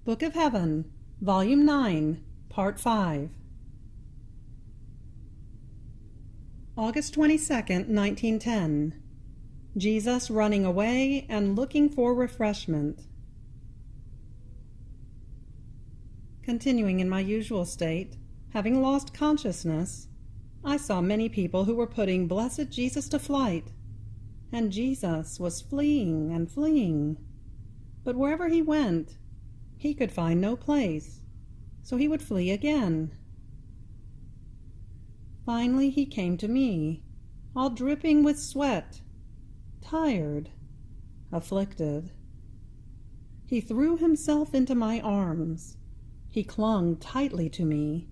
Book of Heaven, Volume 9, Part 5. August 22nd, 1910. Jesus running away and looking for refreshment. Continuing in my usual state, having lost consciousness, I saw many people who were putting blessed Jesus to flight, and Jesus was fleeing and fleeing. But wherever he went, he could find no place, so he would flee again. Finally he came to me, all dripping with sweat, tired, afflicted. He threw himself into my arms. He clung tightly to me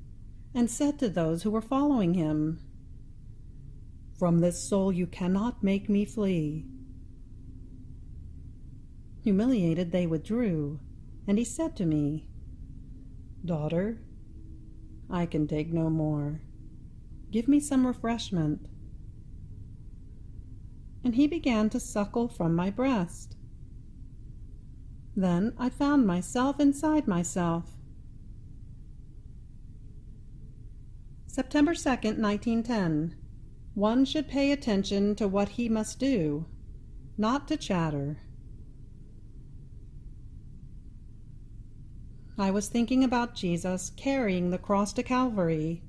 and said to those who were following him, "From this soul you cannot make me flee." Humiliated, they withdrew, and he said to me, "Daughter, I can take no more. Give me some refreshment." And he began to suckle from my breast. Then I found myself inside myself. September 2nd, 1910. One should pay attention to what he must do, not to chatter. I was thinking about Jesus carrying the cross to Calvary,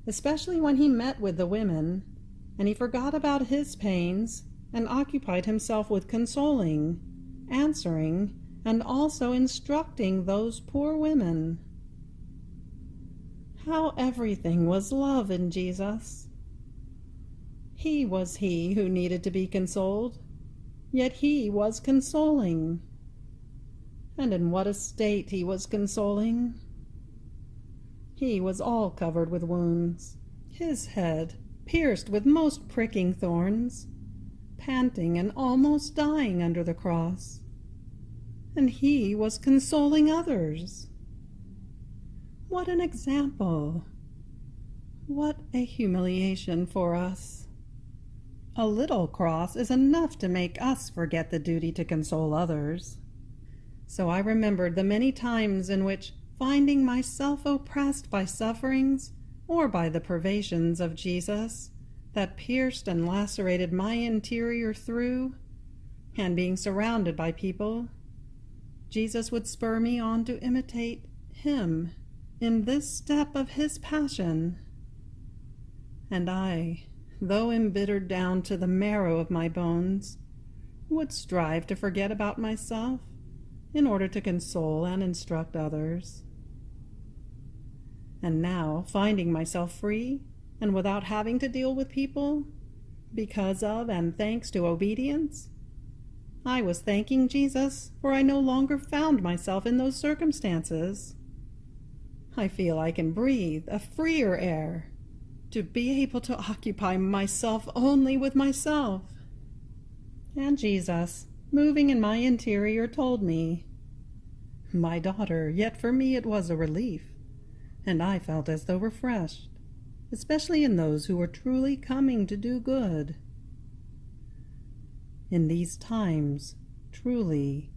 especially when he met with the women, and he forgot about his pains and occupied himself with consoling, answering, and also instructing those poor women. How everything was love in Jesus. He was he who needed to be consoled, yet he was consoling. And in what a state he was consoling! He was all covered with wounds, his head pierced with most pricking thorns, panting and almost dying under the cross. And he was consoling others. What an example! What a humiliation for us! A little cross is enough to make us forget the duty to console others. So I remembered the many times in which, finding myself oppressed by sufferings or by the privations of Jesus that pierced and lacerated my interior through, and being surrounded by people, Jesus would spur me on to imitate him in this step of his passion. And I, though embittered down to the marrow of my bones, would strive to forget about myself in order to console and instruct others. And now, finding myself free and without having to deal with people, because of and thanks to obedience, I was thanking Jesus, for I no longer found myself in those circumstances. I feel I can breathe a freer air, to be able to occupy myself only with myself. And Jesus, moving in my interior, told me, "My daughter, yet for me it was a relief, and I felt as though refreshed, especially in those who were truly coming to do good. In these times, truly,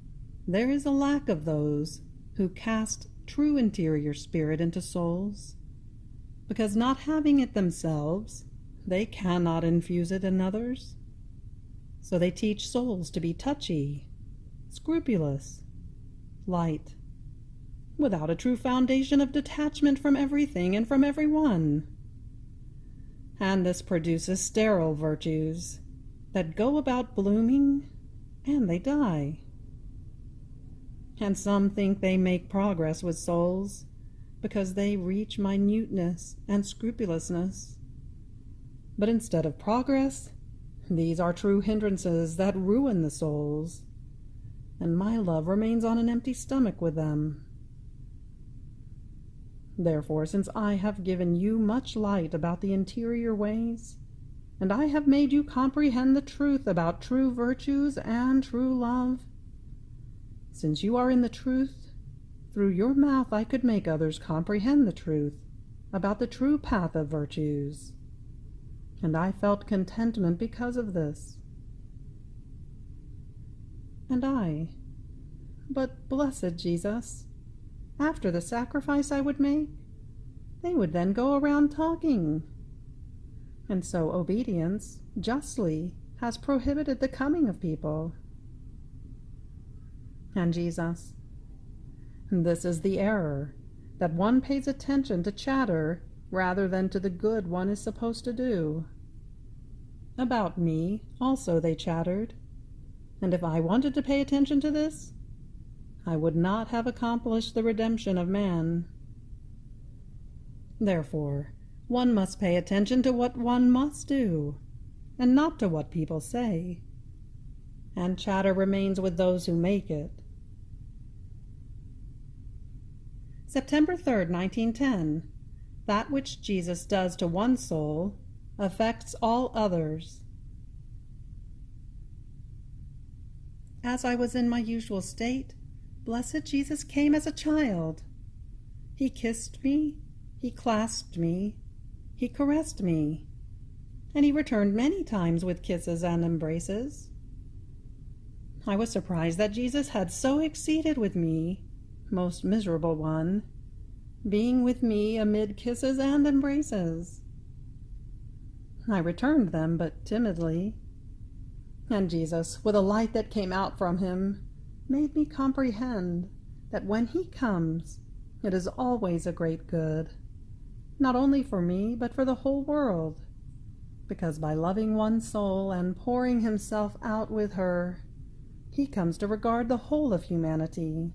there is a lack of those who cast true interior spirit into souls, because not having it themselves, they cannot infuse it in others. So they teach souls to be touchy, scrupulous, light, without a true foundation of detachment from everything and from everyone. And this produces sterile virtues that go about blooming, and they die. And some think they make progress with souls because they reach minuteness and scrupulousness. But instead of progress, these are true hindrances that ruin the souls, and my love remains on an empty stomach with them. Therefore, since I have given you much light about the interior ways, and I have made you comprehend the truth about true virtues and true love, since you are in the truth, through your mouth I could make others comprehend the truth about the true path of virtues. And I felt contentment because of this. And I, but blessed Jesus, after the sacrifice I would make, they would then go around talking. And so obedience, justly, has prohibited the coming of people. And Jesus, this is the error, that one pays attention to chatter rather than to the good one is supposed to do. About me also they chattered, and if I wanted to pay attention to this, I would not have accomplished the redemption of man. Therefore, one must pay attention to what one must do, and not to what people say, and chatter remains with those who make it. September 3rd, 1910. That which Jesus does to one soul affects all others. As I was in my usual state, blessed Jesus came as a child. He kissed me, he clasped me, he caressed me, and he returned many times with kisses and embraces. I was surprised that Jesus had so exceeded with me, most miserable one, being with me amid kisses and embraces. I returned them but timidly, and Jesus, with a light that came out from him, made me comprehend that when he comes, it is always a great good, not only for me, but for the whole world, because by loving one soul and pouring himself out with her, he comes to regard the whole of humanity.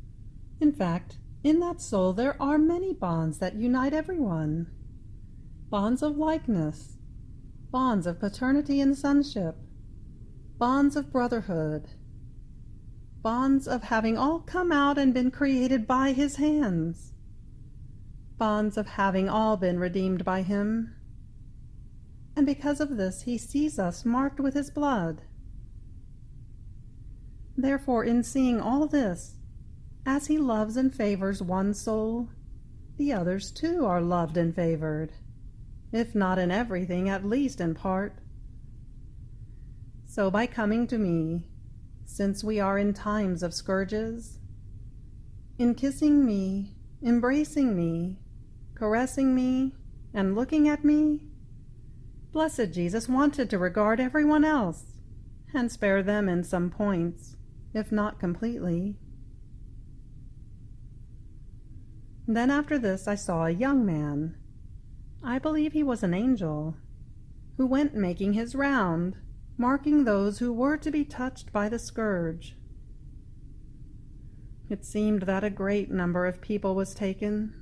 In fact, in that soul there are many bonds that unite everyone. Bonds of likeness, bonds of paternity and sonship, bonds of brotherhood, bonds of having all come out and been created by his hands, bonds of having all been redeemed by him. And because of this he sees us marked with his blood. Therefore, in seeing all this, as he loves and favors one soul, the others too are loved and favored, if not in everything, at least in part. So by coming to me, since we are in times of scourges, in kissing me, embracing me, caressing me, and looking at me, blessed Jesus wanted to regard everyone else, and spare them in some points, if not completely. Then after this I saw a young man, I believe he was an angel, who went making his round, marking those who were to be touched by the scourge. It seemed that a great number of people was taken.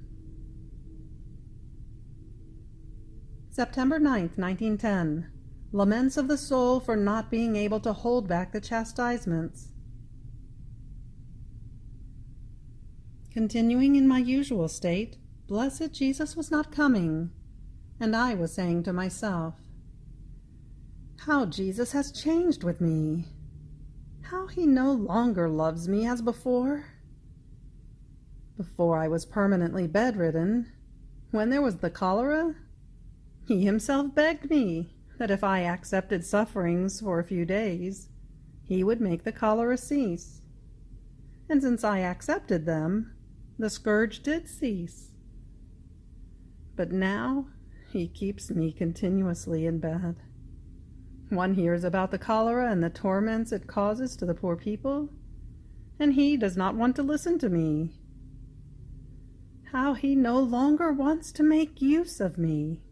September 9th, 1910. Laments of the soul for not being able to hold back the chastisements. Continuing in my usual state, blessed Jesus was not coming, and I was saying to myself, how Jesus has changed with me, how he no longer loves me as before. Before I was permanently bedridden, when there was the cholera, he himself begged me that if I accepted sufferings for a few days, he would make the cholera cease. And since I accepted them, the scourge did cease. But now he keeps me continuously in bed. One hears about the cholera and the torments it causes to the poor people, and he does not want to listen to me. How he no longer wants to make use of me.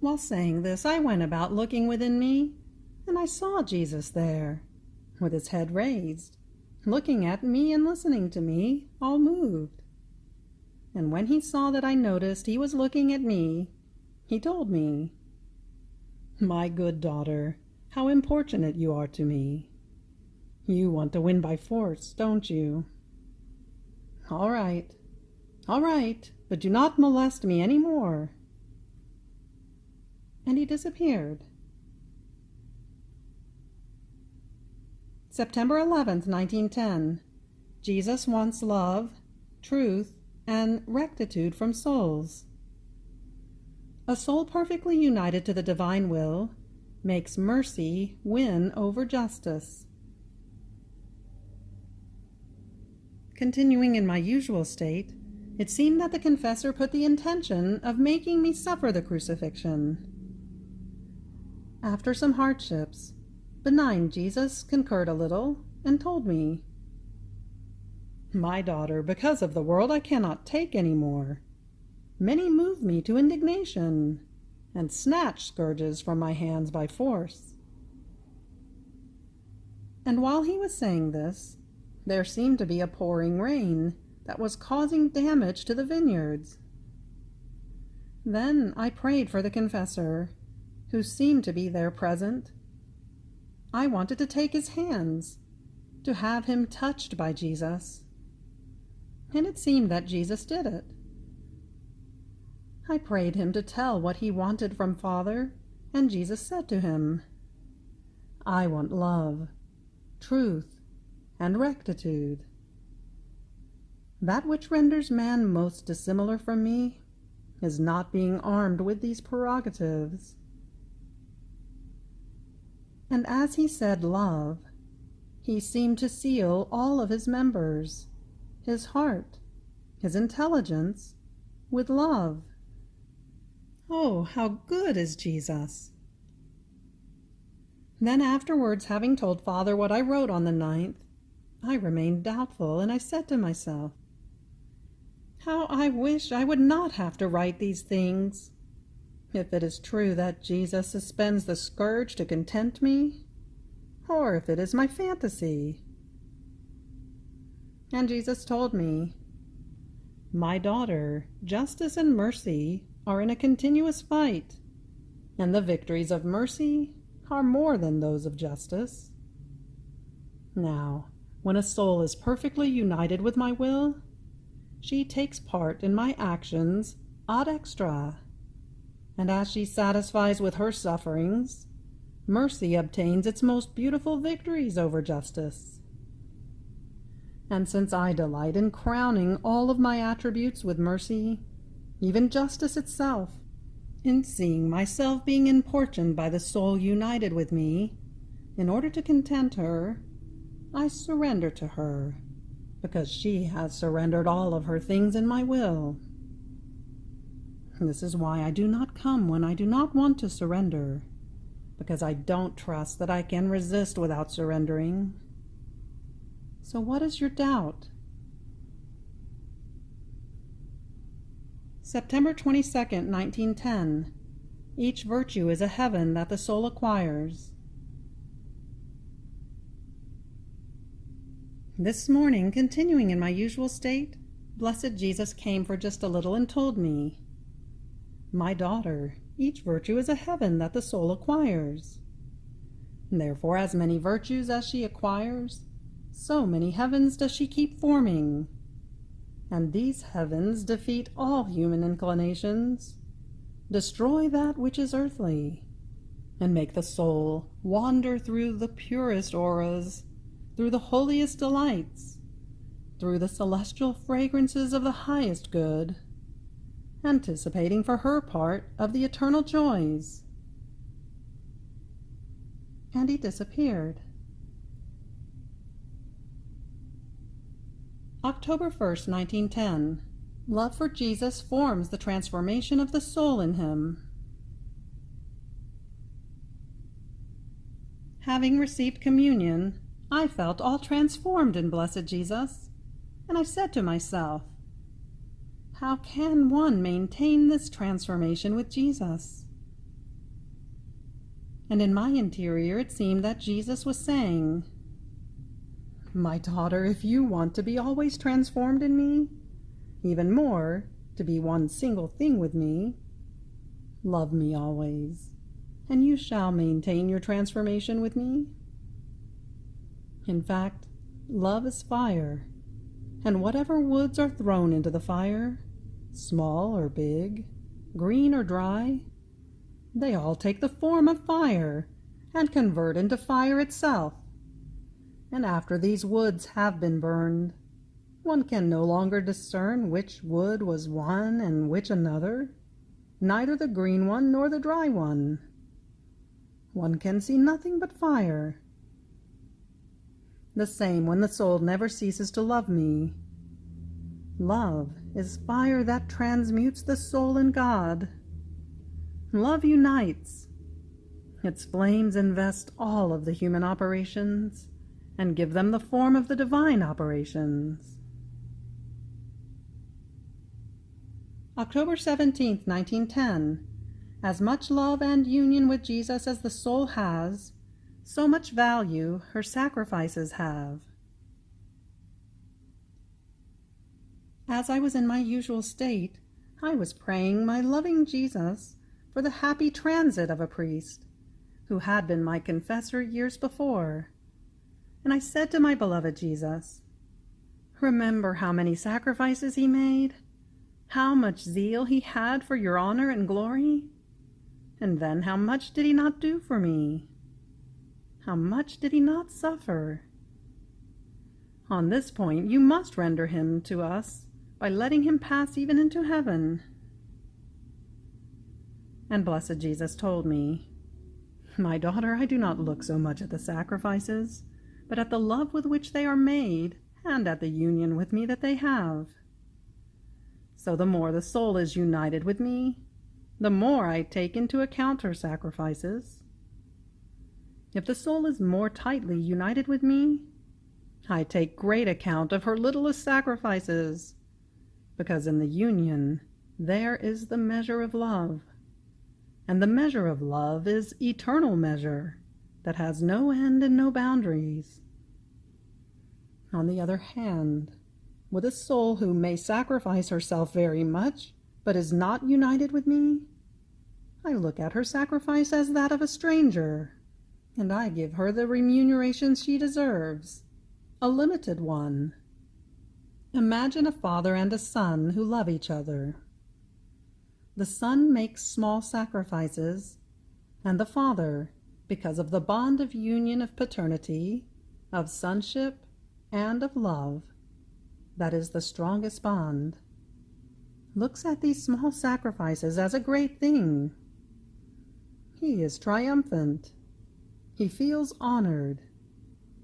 While saying this, I went about looking within me, and I saw Jesus there, with his head raised, looking at me and listening to me, all moved. And when he saw that I noticed he was looking at me, he told me, "My good daughter, how importunate you are to me. You want to win by force, don't you? All right, but do not molest me any more." And he disappeared. September 11th, 1910. Jesus wants love, truth, and rectitude from souls. A soul perfectly united to the divine will makes mercy win over justice. Continuing in my usual state, it seemed that the confessor put the intention of making me suffer the crucifixion. After some hardships, benign Jesus concurred a little and told me, "My daughter, because of the world I cannot take any more. Many move me to indignation, and snatch scourges from my hands by force." And while he was saying this, there seemed to be a pouring rain that was causing damage to the vineyards. Then I prayed for the confessor, who seemed to be there present. I wanted to take his hands, to have him touched by Jesus. And it seemed that Jesus did it. I prayed him to tell what he wanted from Father, and Jesus said to him, "I want love, truth, and rectitude. That which renders man most dissimilar from me is not being armed with these prerogatives." And as he said love, he seemed to seal all of his members, his heart, his intelligence, with love. Oh, how good is Jesus! Then afterwards, having told Father what I wrote on the 9th, I remained doubtful, and I said to myself, "How I wish I would not have to write these things, if it is true that Jesus suspends the scourge to content me, or if it is my fantasy." And Jesus told me, "My daughter, justice and mercy are in a continuous fight, and the victories of mercy are more than those of justice. Now, when a soul is perfectly united with my will, she takes part in my actions ad extra, and as she satisfies with her sufferings, mercy obtains its most beautiful victories over justice. And since I delight in crowning all of my attributes with mercy, even justice itself, in seeing myself being importuned by the soul united with me, in order to content her, I surrender to her, because she has surrendered all of her things in my will. This is why I do not come when I do not want to surrender, because I don't trust that I can resist without surrendering. So what is your doubt? September 22nd, 1910. Each virtue is a heaven that the soul acquires. This morning, continuing in my usual state, Blessed Jesus came for just a little and told me, "My daughter, each virtue is a heaven that the soul acquires. Therefore, as many virtues as she acquires, so many heavens does she keep forming. And these heavens defeat all human inclinations, destroy that which is earthly, and make the soul wander through the purest auras, through the holiest delights, through the celestial fragrances of the highest good, anticipating for her part of the eternal joys." And he disappeared. October 1st, 1910. Love for Jesus forms the transformation of the soul in him. Having received communion, I felt all transformed in Blessed Jesus, and I said to myself, "How can one maintain this transformation with Jesus?" And in my interior it seemed that Jesus was saying, "My daughter, if you want to be always transformed in me, even more, to be one single thing with me, love me always, and you shall maintain your transformation with me." In fact, love is fire, and whatever woods are thrown into the fire, small or big, green or dry, they all take the form of fire and convert into fire itself. And after these woods have been burned, one can no longer discern which wood was one and which another, neither the green one nor the dry one. One can see nothing but fire. The same when the soul never ceases to love me, Love is fire that transmutes the soul in God. Love unites. Its flames invest all of the human operations and give them the form of the divine operations. October 17th, 1910. As much love and union with Jesus as the soul has, so much value her sacrifices have. As I was in my usual state, I was praying my loving Jesus for the happy transit of a priest who had been my confessor years before. And I said to my beloved Jesus, "Remember how many sacrifices he made, how much zeal he had for your honor and glory, and then how much did he not do for me? How much did he not suffer? On this point you must render him to us by letting him pass even into heaven." And blessed Jesus told me, "My daughter, I do not look so much at the sacrifices, but at the love with which they are made, and at the union with me that they have. So the more the soul is united with me, the more I take into account her sacrifices. If the soul is more tightly united with me, I take great account of her littlest sacrifices, because in the union there is the measure of love, and the measure of love is eternal measure that has no end and no boundaries. On the other hand, with a soul who may sacrifice herself very much, but is not united with me, I look at her sacrifice as that of a stranger, and I give her the remuneration she deserves, a limited one. Imagine a father and a son who love each other. The son makes small sacrifices, and the father, because of the bond of union of paternity, of sonship, and of love, that is the strongest bond, looks at these small sacrifices as a great thing. He is triumphant. He feels honored.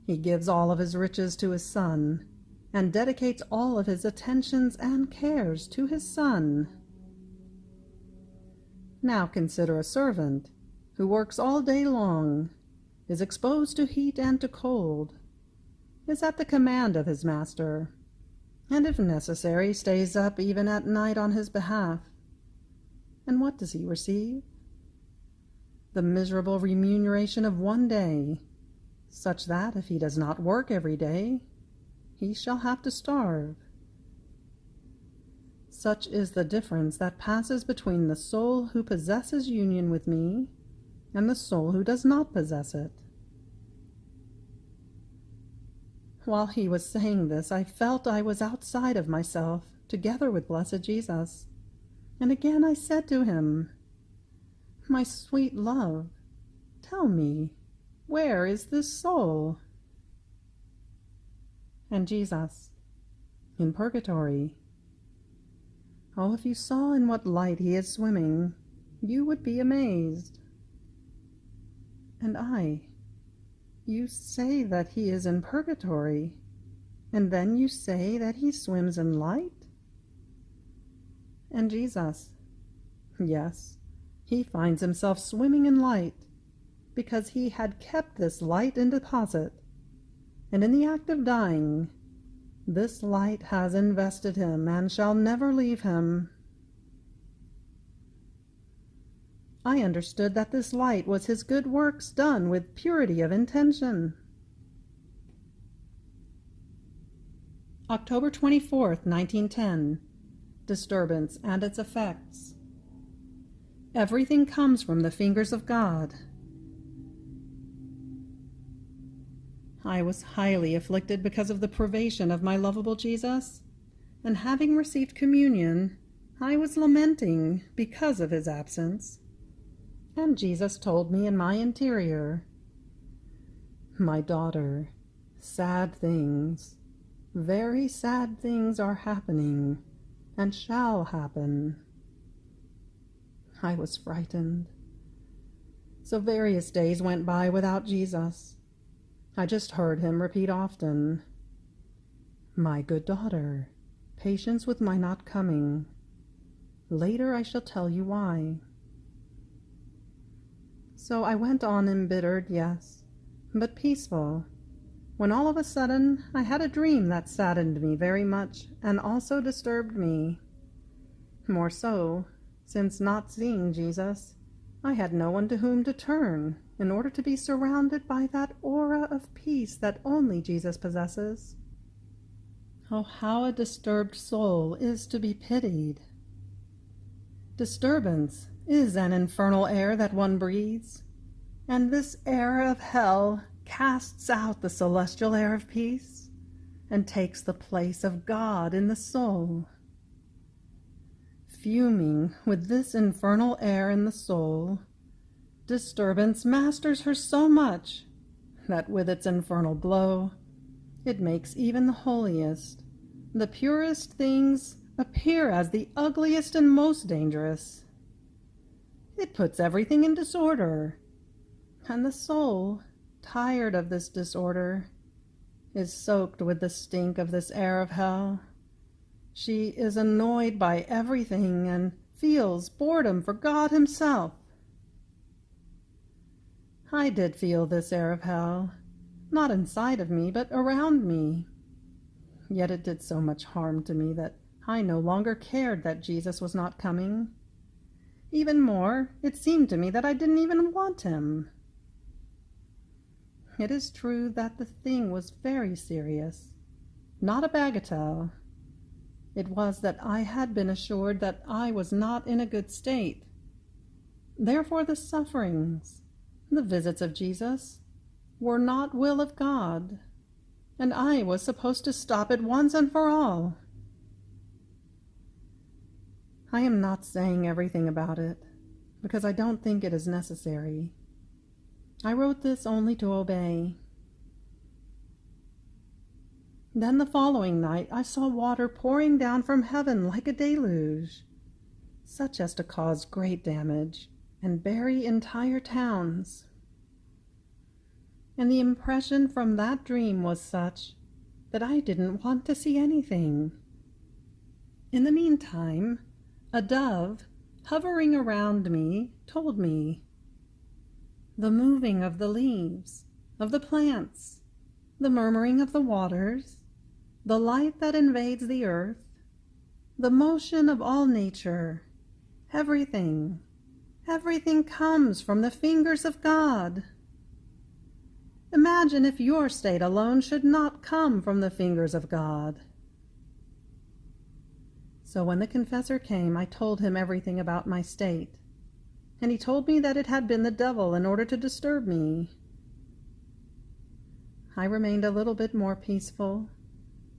He gives all of his riches to his son, and dedicates all of his attentions and cares to his son. Now consider a servant who works all day long, is exposed to heat and to cold, is at the command of his master, and if necessary stays up even at night on his behalf. And what does he receive? The miserable remuneration of one day, such that if he does not work every day, he shall have to starve. Such is the difference that passes between the soul who possesses union with me and the soul who does not possess it. While he was saying this, I felt I was outside of myself, together with blessed Jesus. And again I said to him, "My sweet love, tell me, where is this soul?" And Jesus, "In purgatory." Oh, if you saw in what light he is swimming, you would be amazed. And I, you say that he is in purgatory, and then you say that he swims in light? And Jesus, yes, he finds himself swimming in light, because he had kept this light in deposit, and in the act of dying, this light has invested him and shall never leave him. I understood that this light was his good works done with purity of intention. October 24th, 1910. Disturbance and its effects. Everything comes from the fingers of God. I was highly afflicted because of the privation of my lovable Jesus, and having received communion, I was lamenting because of his absence. And Jesus told me in my interior, "My daughter, sad things, very sad things are happening and shall happen." I was frightened. So various days went by without Jesus. I just heard him repeat often, "My good daughter, patience with my not coming. Later I shall tell you why. So I went on embittered, yes, but peaceful, when all of a sudden I had a dream that saddened me very much and also disturbed me. More so, since not seeing Jesus, I had no one to whom to turn in order to be surrounded by that aura of peace that only Jesus possesses. Oh, how a disturbed soul is to be pitied! Disturbance is an infernal air that one breathes, and this air of hell casts out the celestial air of peace and takes the place of God in the soul. Fuming with this infernal air in the soul, disturbance masters her so much that with its infernal blow it makes even the holiest, the purest things appear as the ugliest and most dangerous. It puts everything in disorder, and the soul, tired of this disorder, is soaked with the stink of this air of hell. She is annoyed by everything and feels boredom for God himself. I did feel this air of hell, not inside of me, but around me. Yet it did so much harm to me that I no longer cared that Jesus was not coming. Even more, it seemed to me that I didn't even want him. It is true that the thing was very serious, not a bagatelle. It was that I had been assured that I was not in a good state. Therefore the sufferings, the visits of Jesus, were not will of God, and I was supposed to stop it once and for all. I am not saying everything about it, because I don't think it is necessary. I wrote this only to obey. Then the following night I saw water pouring down from heaven like a deluge, such as to cause great damage and bury entire towns. And the impression from that dream was such that I didn't want to see anything. In the meantime, a dove, hovering around me, told me, "The moving of the leaves, of the plants, the murmuring of the waters, the light that invades the earth, the motion of all nature, everything comes from the fingers of God. Imagine if your state alone should not come from the fingers of God." So when the confessor came, I told him everything about my state, and he told me that it had been the devil in order to disturb me. I remained a little bit more peaceful,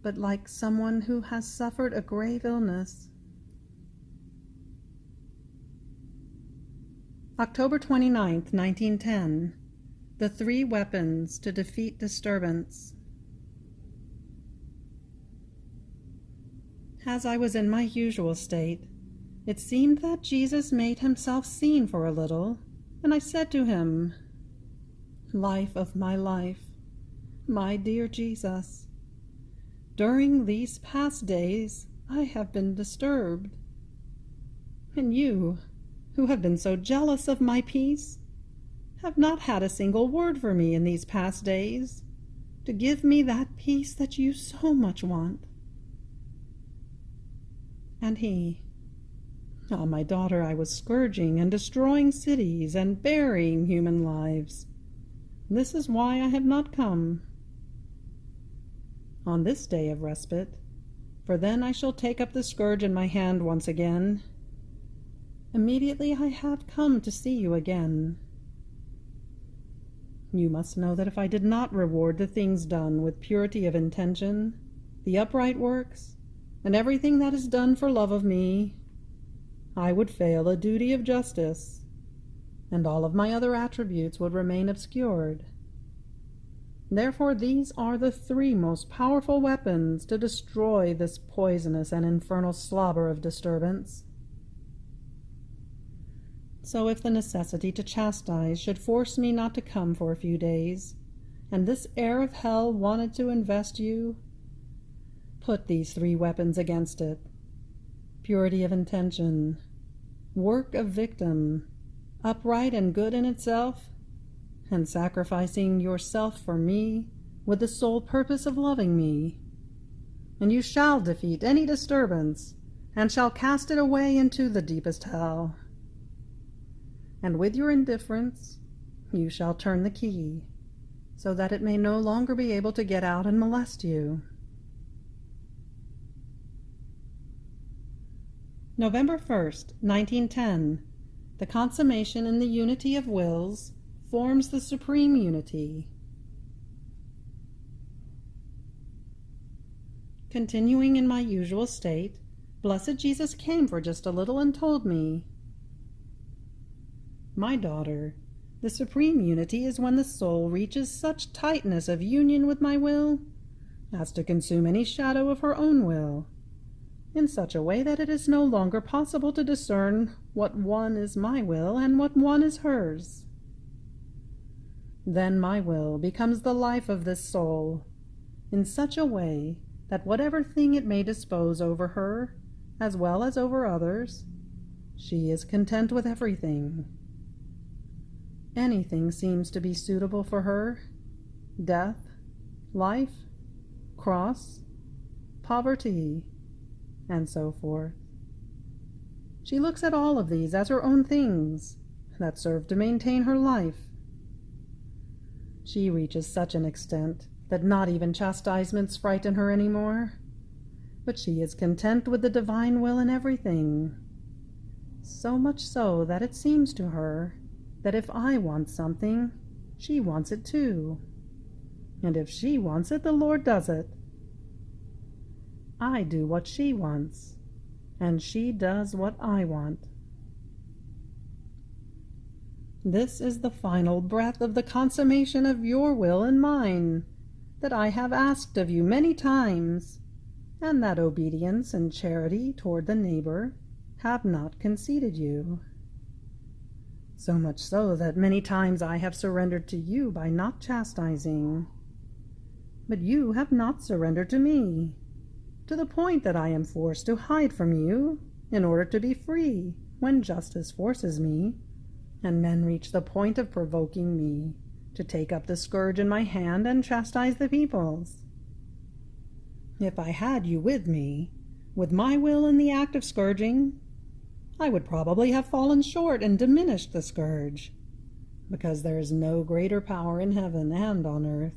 but like someone who has suffered a grave illness. October 29th, 1910. The 3 weapons to defeat disturbance. As I was in my usual state, it seemed that Jesus made himself seen for a little, and I said to him, "Life of my life, my dear Jesus, during these past days I have been disturbed, and you, who have been so jealous of my peace, have not had a single word for me in these past days to give me that peace that you so much want." And he, "Ah, my daughter, I was scourging and destroying cities and burying human lives. This is why I have not come. On this day of respite, for then I shall take up the scourge in my hand once again. Immediately I have come to see you again. You must know that if I did not reward the things done with purity of intention, the upright works, and everything that is done for love of me, I would fail a duty of justice, and all of my other attributes would remain obscured. Therefore these are the 3 most powerful weapons to destroy this poisonous and infernal slobber of disturbance. So if the necessity to chastise should force me not to come for a few days, and this air of hell wanted to invest you, Put these three weapons against it: purity of intention, work of victim, upright and good in itself, and sacrificing yourself for me with the sole purpose of loving me, and you shall defeat any disturbance, and shall cast it away into the deepest hell. And with your indifference, you shall turn the key, so that it may no longer be able to get out and molest you. November 1st, 1910. The consummation in the unity of wills forms the supreme unity. Continuing in my usual state, Blessed Jesus came for just a little and told me, "My daughter, the supreme unity is when the soul reaches such tightness of union with my will as to consume any shadow of her own will, in such a way that it is no longer possible to discern what one is my will and what one is hers. Then my will becomes the life of this soul, in such a way that whatever thing it may dispose over her, as well as over others, she is content with everything. Anything seems to be suitable for her: death, life, cross, poverty, and so forth. She looks at all of these as her own things that serve to maintain her life. She reaches such an extent that not even chastisements frighten her any more, but she is content with the divine will in everything, so much so that it seems to her that if I want something, she wants it too, and if she wants it, the Lord does it. I do what she wants, and she does what I want. This is the final breath of the consummation of your will and mine, that I have asked of you many times, and that obedience and charity toward the neighbor have not conceded you. So much so that many times I have surrendered to you by not chastising. But you have not surrendered to me, to the point that I am forced to hide from you in order to be free when justice forces me, and men reach the point of provoking me to take up the scourge in my hand and chastise the peoples. If I had you with me, with my will in the act of scourging, I would probably have fallen short and diminished the scourge, because there is no greater power in heaven and on earth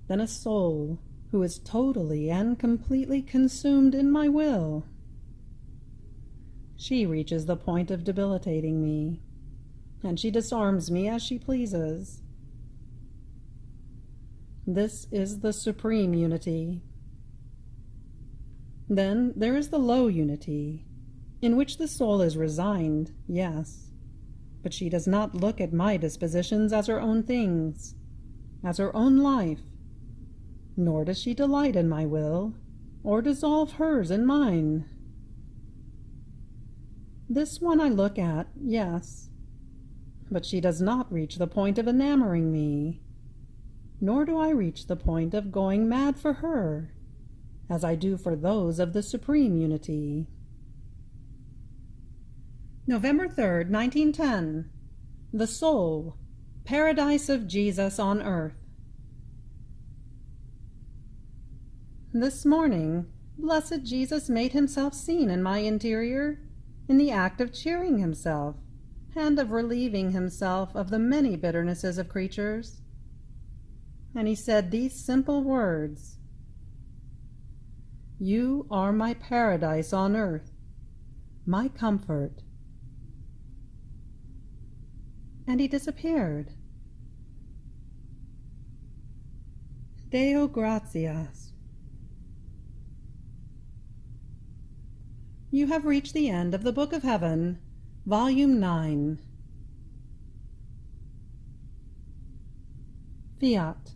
than a soul who is totally and completely consumed in my will. She reaches the point of debilitating me, and she disarms me as she pleases. This is the supreme unity. Then there is the low unity, in which the soul is resigned, yes, but she does not look at my dispositions as her own things, as her own life, nor does she delight in my will, or dissolve hers in mine. This one I look at, yes, but she does not reach the point of enamoring me, nor do I reach the point of going mad for her, as I do for those of the supreme unity. November 3rd, 1910. The Soul, Paradise of Jesus on Earth. This morning, Blessed Jesus made himself seen in my interior, in the act of cheering himself, and of relieving himself of the many bitternesses of creatures. And he said these simple words: "You are my paradise on earth, my comfort." And he disappeared. Deo gratias. You have reached the end of the Book of Heaven, Volume 9. Fiat.